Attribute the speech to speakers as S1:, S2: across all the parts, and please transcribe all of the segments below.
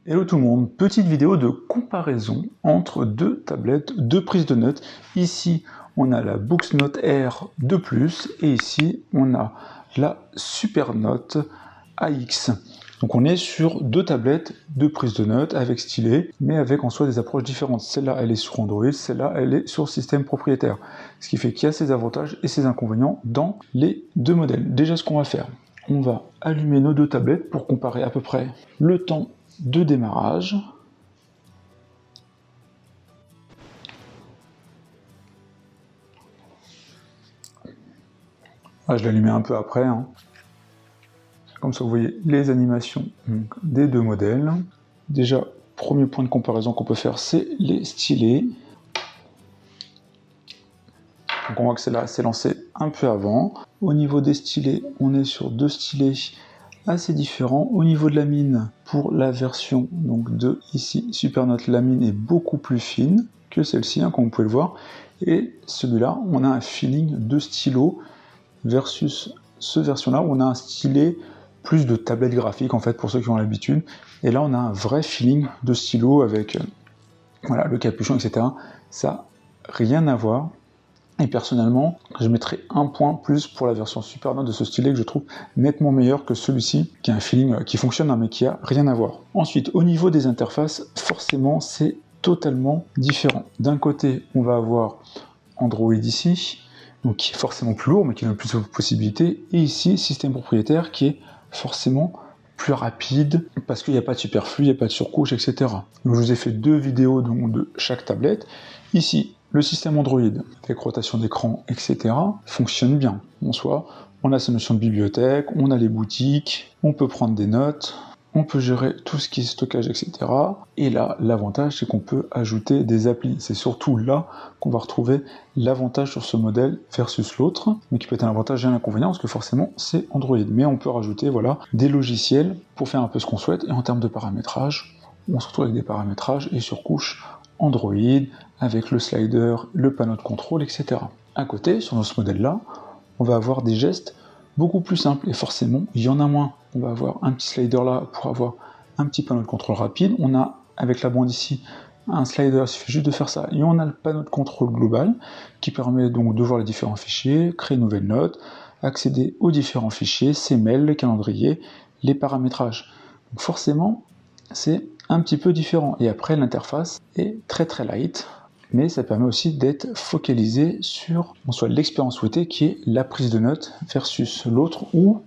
S1: Hello tout le monde, petite vidéo de comparaison entre deux tablettes, deux prises de notes. Ici, on a la BookNote Air 2+, et ici, on a la Supernote AX. Donc on est sur deux tablettes, deux prises de notes avec stylet, mais avec en soi des approches différentes. Celle-là, elle est sur Android, celle-là, elle est sur système propriétaire. Ce qui fait qu'il y a ses avantages et ses inconvénients dans les deux modèles. Déjà, ce qu'on va faire, on va allumer nos deux tablettes pour comparer à peu près le temps de démarrage. Ah, je l'ai allumé un peu après. Comme ça, vous voyez les animations des deux modèles. Déjà, premier point de comparaison qu'on peut faire, c'est les stylets. Donc on voit que celle-là s'est lancée un peu avant. Au niveau des stylets, on est sur deux stylets assez différents. Au niveau de la mine, pour la version donc de ici Supernote, la mine est beaucoup plus fine que celle-ci, comme vous pouvez le voir. Et celui-là, on a un feeling de stylo versus ce version-là, où on a un stylet plus de tablette graphique en fait pour ceux qui ont l'habitude. Et là, on a un vrai feeling de stylo avec voilà, le capuchon, etc. Ça n'a rien à voir. Et personnellement, je mettrais un point plus pour la version Supernote de ce stylet que je trouve nettement meilleur que celui-ci, qui a un feeling qui fonctionne, mais qui a rien à voir. Ensuite, au niveau des interfaces, forcément, c'est totalement différent. D'un côté, on va avoir Android ici, donc qui est forcément plus lourd, mais qui donne plus de possibilités, et ici, système propriétaire qui est forcément plus rapide, parce qu'il n'y a pas de superflu, il n'y a pas de surcouche, etc. Donc je vous ai fait deux vidéos donc, de chaque tablette. Ici, le système Android, avec rotation d'écran, etc., fonctionne bien. En soi, on a sa notion de bibliothèque, on a les boutiques, on peut prendre des notes, on peut gérer tout ce qui est stockage, etc. Et là, l'avantage, c'est qu'on peut ajouter des applis. C'est surtout là qu'on va retrouver l'avantage sur ce modèle versus l'autre, mais qui peut être un avantage et un inconvénient, parce que forcément, c'est Android. Mais on peut rajouter voilà, des logiciels pour faire un peu ce qu'on souhaite. Et en termes de paramétrage, on se retrouve avec des paramétrages et surcouches Android, avec le slider, le panneau de contrôle, etc. À côté, sur ce modèle-là, on va avoir des gestes beaucoup plus simples, et forcément, il y en a moins. On va avoir un petit slider là pour avoir un petit panneau de contrôle rapide. On a, avec la bande ici, un slider, il suffit juste de faire ça. Et on a le panneau de contrôle global, qui permet donc de voir les différents fichiers, créer une nouvelle note, accéder aux différents fichiers, ses mails, les calendriers, les paramétrages. Donc forcément, c'est un petit peu différent. Et après, l'interface est très très light, mais ça permet aussi d'être focalisé sur en soit l'expérience souhaitée, qui est la prise de notes, versus l'autre où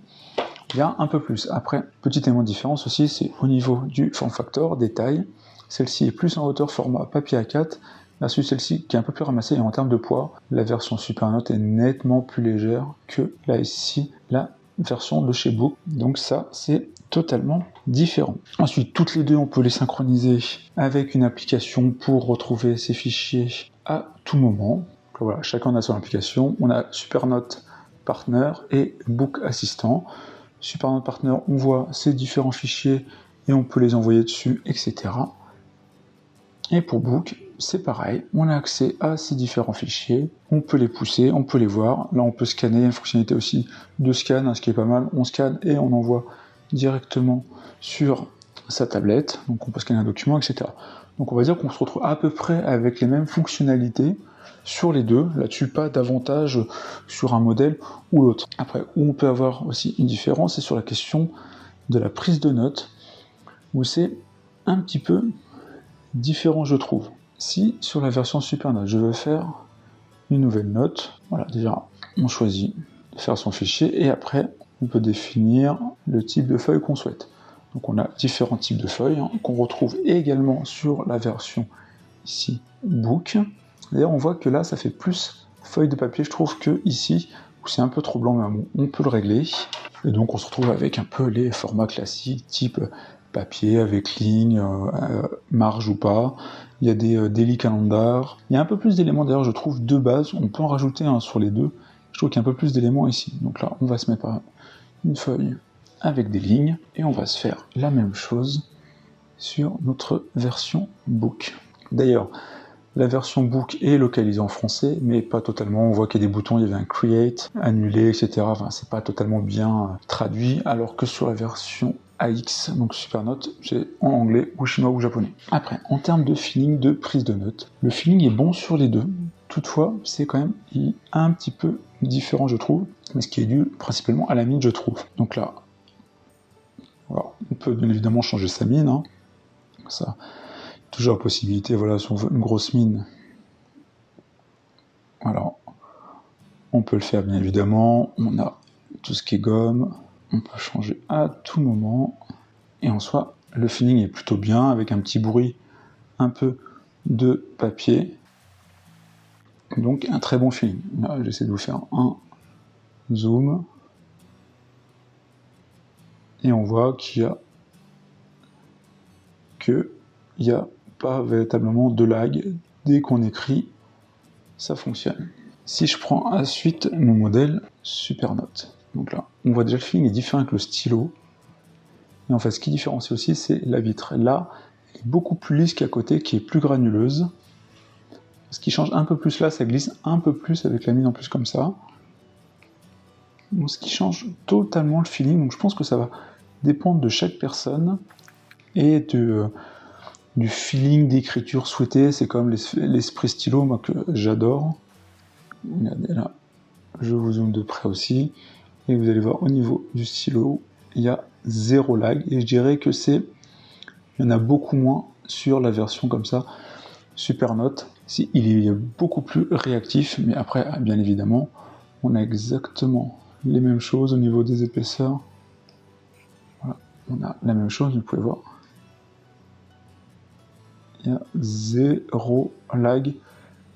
S1: il y a un peu plus. Après, petit élément de différence aussi, c'est au niveau du form factor, des tailles. Celle-ci est plus en hauteur format papier A4, versus celle-ci qui est un peu plus ramassée, et en termes de poids, la version Supernote est nettement plus légère que là ici, la version de chez Book. Donc ça, c'est totalement différent. Ensuite, toutes les deux, on peut les synchroniser avec une application pour retrouver ces fichiers à tout moment. Donc voilà, chacun a son application. On a Supernote Partner et Book Assistant. Supernote Partner, on voit ces différents fichiers et on peut les envoyer dessus, etc. Et pour Book, c'est pareil, on a accès à ces différents fichiers, on peut les pousser, on peut les voir. Là, on peut scanner, il y a une fonctionnalité aussi de scan, ce qui est pas mal. On scanne et on envoie directement sur sa tablette, donc on peut scanner un document, etc. Donc on va dire qu'on se retrouve à peu près avec les mêmes fonctionnalités sur les deux. Là-dessus, pas d'avantage sur un modèle ou l'autre. Après, où on peut avoir aussi une différence, c'est sur la question de la prise de notes, où c'est un petit peu différent, je trouve. Si sur la version Supernote, je veux faire une nouvelle note, voilà, déjà, on choisit de faire son fichier, et après, on peut définir le type de feuille qu'on souhaite. Donc on a différents types de feuilles, qu'on retrouve également sur la version ici, Book. D'ailleurs, on voit que là, ça fait plus feuille de papier, je trouve, que ici, où c'est un peu trop blanc, mais bon, on peut le régler. Et donc, on se retrouve avec un peu les formats classiques, type papier, avec ligne, marge ou pas. Il y a des daily calendar. Il y a un peu plus d'éléments, d'ailleurs, je trouve, de base. On peut en rajouter un sur les deux. Je trouve qu'il y a un peu plus d'éléments ici. Donc là, on va se mettre une feuille avec des lignes, et on va se faire la même chose sur notre version Book. D'ailleurs, la version Book est localisée en français, mais pas totalement. On voit qu'il y a des boutons, il y avait un Create, Annuler, etc. Enfin, c'est pas totalement bien traduit, alors que sur la version AX, donc Supernote, c'est en anglais ou chinois ou japonais. Après, en termes de feeling, de prise de notes, le feeling est bon sur les deux. Toutefois, c'est quand même un petit peu différent, je trouve, mais ce qui est dû principalement à la mine, je trouve. Donc là, voilà, on peut bien évidemment changer sa mine, hein. Ça, toujours la possibilité, voilà, si on veut une grosse mine, voilà, on peut le faire bien évidemment. On a tout ce qui est gomme, on peut changer à tout moment, et en soi, le feeling est plutôt bien, avec un petit bruit un peu de papier, donc un très bon feeling. Là, j'essaie de vous faire un zoom, et on voit qu'il n'y a pas véritablement de lag. Dès qu'on écrit, ça fonctionne. Si je prends ensuite mon modèle Supernote, donc là, on voit déjà le feeling est différent avec le stylo. Et en fait, ce qui différencie aussi, c'est la vitre. Là, elle est beaucoup plus lisse qu'à côté, qui est plus granuleuse. Ce qui change un peu plus là, ça glisse un peu plus avec la mine en plus comme ça. Donc, ce qui change totalement le feeling. Donc je pense que ça va dépendre de chaque personne et du feeling d'écriture souhaité. C'est comme l'esprit stylo, moi, que j'adore. Regardez là, je vous zoome de près aussi. Et vous allez voir au niveau du stylo, il y a 0 lag. Et je dirais que il y en a beaucoup moins sur la version comme ça, Supernote. Il est beaucoup plus réactif, mais après, bien évidemment, on a exactement les mêmes choses au niveau des épaisseurs. Voilà, on a la même chose, vous pouvez voir. Il y a 0 lag,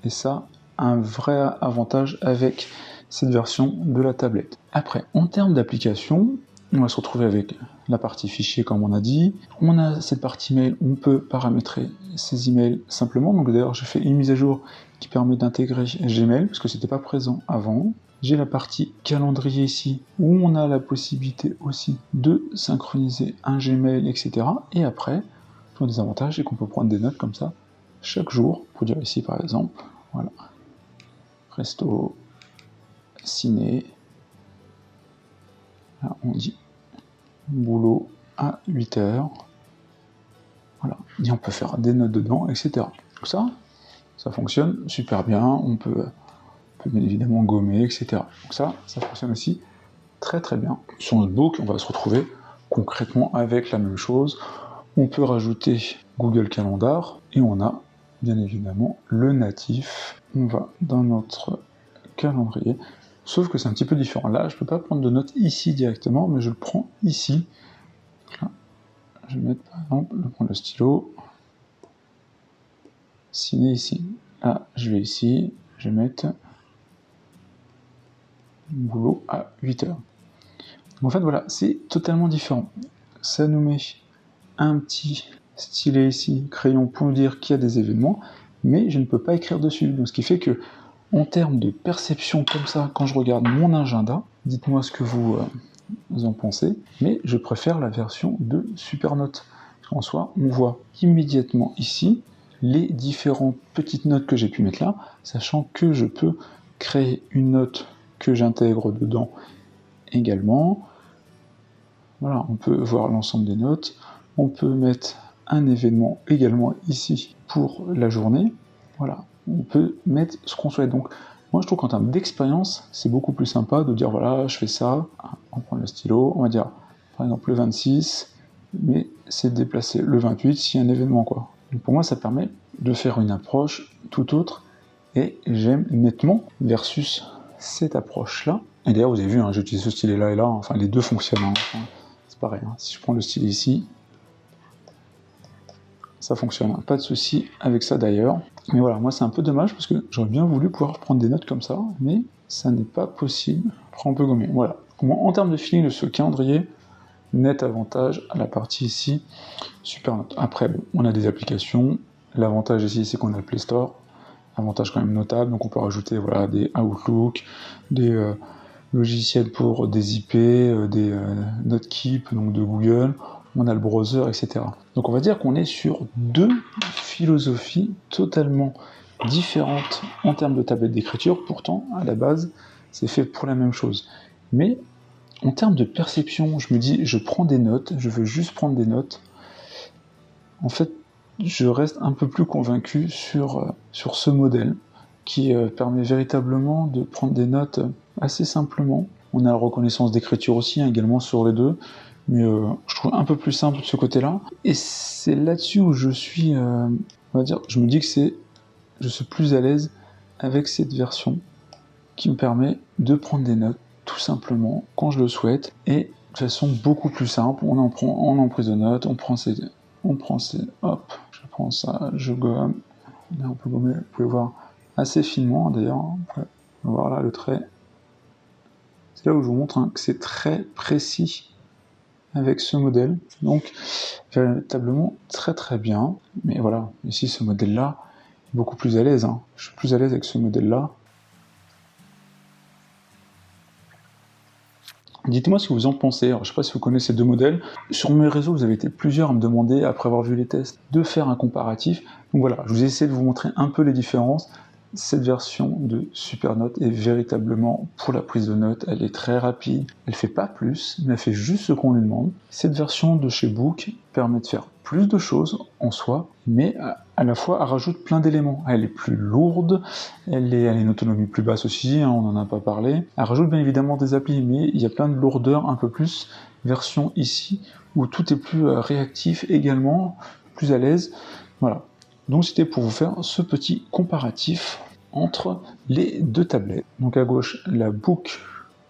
S1: et ça, un vrai avantage avec cette version de la tablette. Après, en termes d'application, on va se retrouver avec la partie fichier comme on a dit. On a cette partie mail, on peut paramétrer ces emails simplement. Donc d'ailleurs, j'ai fait une mise à jour qui permet d'intégrer Gmail, parce que c'était pas présent avant. J'ai la partie calendrier ici, où on a la possibilité aussi de synchroniser un Gmail, etc. Et après, un des avantages, c'est qu'on peut prendre des notes comme ça chaque jour, pour dire ici par exemple, voilà, resto, ciné, là on dit boulot à 8h, voilà, et on peut faire des notes dedans, etc. Tout ça, ça fonctionne super bien, on peut bien évidemment gommer, etc. Donc ça fonctionne aussi très très bien. Sur notre book, on va se retrouver concrètement avec la même chose. On peut rajouter Google Calendar, et on a bien évidemment le natif. On va dans notre calendrier, sauf que c'est un petit peu différent. Là, je ne peux pas prendre de notes ici directement, mais je le prends ici. Là, je vais mettre par exemple, je prends le stylo, ciné ici. Là, je vais ici, je vais mettre boulot à 8h. En fait, voilà, c'est totalement différent. Ça nous met un petit stylet ici, crayon, pour nous dire qu'il y a des événements, mais je ne peux pas écrire dessus. Donc, ce qui fait que, en termes de perception comme ça, quand je regarde mon agenda, dites-moi ce que vous en pensez, mais je préfère la version de Supernote. En soi, on voit immédiatement ici les différentes petites notes que j'ai pu mettre là, sachant que je peux créer une note que j'intègre dedans également. Voilà, on peut voir l'ensemble des notes. On peut mettre un événement également ici pour la journée. Voilà, on peut mettre ce qu'on souhaite. Donc, moi je trouve qu'en termes d'expérience, c'est beaucoup plus sympa de dire voilà, je fais ça, on prend le stylo, on va dire par exemple le 26, mais c'est déplacé le 28 s'il y a un événement, quoi. Donc pour moi, ça permet de faire une approche tout autre, et j'aime nettement versus cette approche-là. Et d'ailleurs, vous avez vu, hein, j'utilise ce stylet-là et là, enfin les deux fonctionnent. Hein. Enfin, c'est pareil, hein. Si je prends le stylet ici, ça fonctionne, pas de souci avec ça d'ailleurs. Mais voilà, moi c'est un peu dommage parce que j'aurais bien voulu pouvoir prendre des notes comme ça, mais ça n'est pas possible. Après on peut gommer, voilà. En termes de feeling de ce calendrier, net avantage à la partie ici, Supernote. Après, bon, on a des applications, l'avantage ici c'est qu'on a le Play Store, avantage quand même notable, donc on peut rajouter voilà, des Outlook, des logiciels pour des IP, des NoteKeep, donc de Google, on a le browser, etc. Donc on va dire qu'on est sur deux philosophies totalement différentes en termes de tablette d'écriture, pourtant à la base c'est fait pour la même chose. Mais En termes de perception, je me dis, je prends des notes, je veux juste prendre des notes. En fait, je reste un peu plus convaincu sur ce modèle qui permet véritablement de prendre des notes assez simplement. On a la reconnaissance d'écriture aussi, hein, également sur les deux, mais je trouve un peu plus simple de ce côté-là. Et c'est là-dessus où je suis, on va dire, je me dis que je suis plus à l'aise avec cette version qui me permet de prendre des notes tout simplement quand je le souhaite et de façon beaucoup plus simple. On en prise de notes, on prend ses, hop, je prends ça, je gomme. Là, on peut gommer, vous pouvez voir assez finement d'ailleurs. On peut voir là le trait. C'est là où je vous montre que c'est très précis avec ce modèle. Donc véritablement très très bien. Mais voilà, ici ce modèle-là est beaucoup plus à l'aise. Je suis plus à l'aise avec ce modèle-là. Dites-moi ce que vous en pensez. Alors, je ne sais pas si vous connaissez ces deux modèles. Sur mes réseaux, vous avez été plusieurs à me demander, après avoir vu les tests, de faire un comparatif. Donc voilà, je vous ai essayé de vous montrer un peu les différences. Cette version de Supernote est véritablement pour la prise de notes. Elle est très rapide, elle ne fait pas plus, mais elle fait juste ce qu'on lui demande. Cette version de chez Book permet de faire plus de choses en soi, mais à la fois elle rajoute plein d'éléments. Elle est plus lourde, elle a une autonomie plus basse aussi, on n'en a pas parlé. Elle rajoute bien évidemment des applis, mais il y a plein de lourdeur un peu plus. Version ici, où tout est plus réactif également, plus à l'aise. Voilà. Donc c'était pour vous faire ce petit comparatif entre les deux tablettes. Donc à gauche, la Book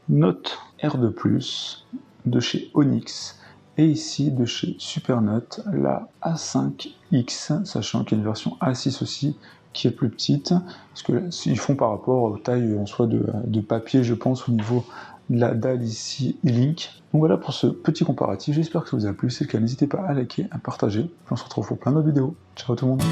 S1: Note R2+, de chez Onyx, et ici de chez Supernote, la A5X, sachant qu'il y a une version A6 aussi, qui est plus petite, parce que ils font par rapport aux tailles en soi de papier, je pense, au niveau de la dalle ici e-link. Donc voilà pour ce petit comparatif, j'espère que ça vous a plu, si c'est le cas, n'hésitez pas à liker, à partager, puis on se retrouve pour plein d'autres vidéos. Ciao tout le monde.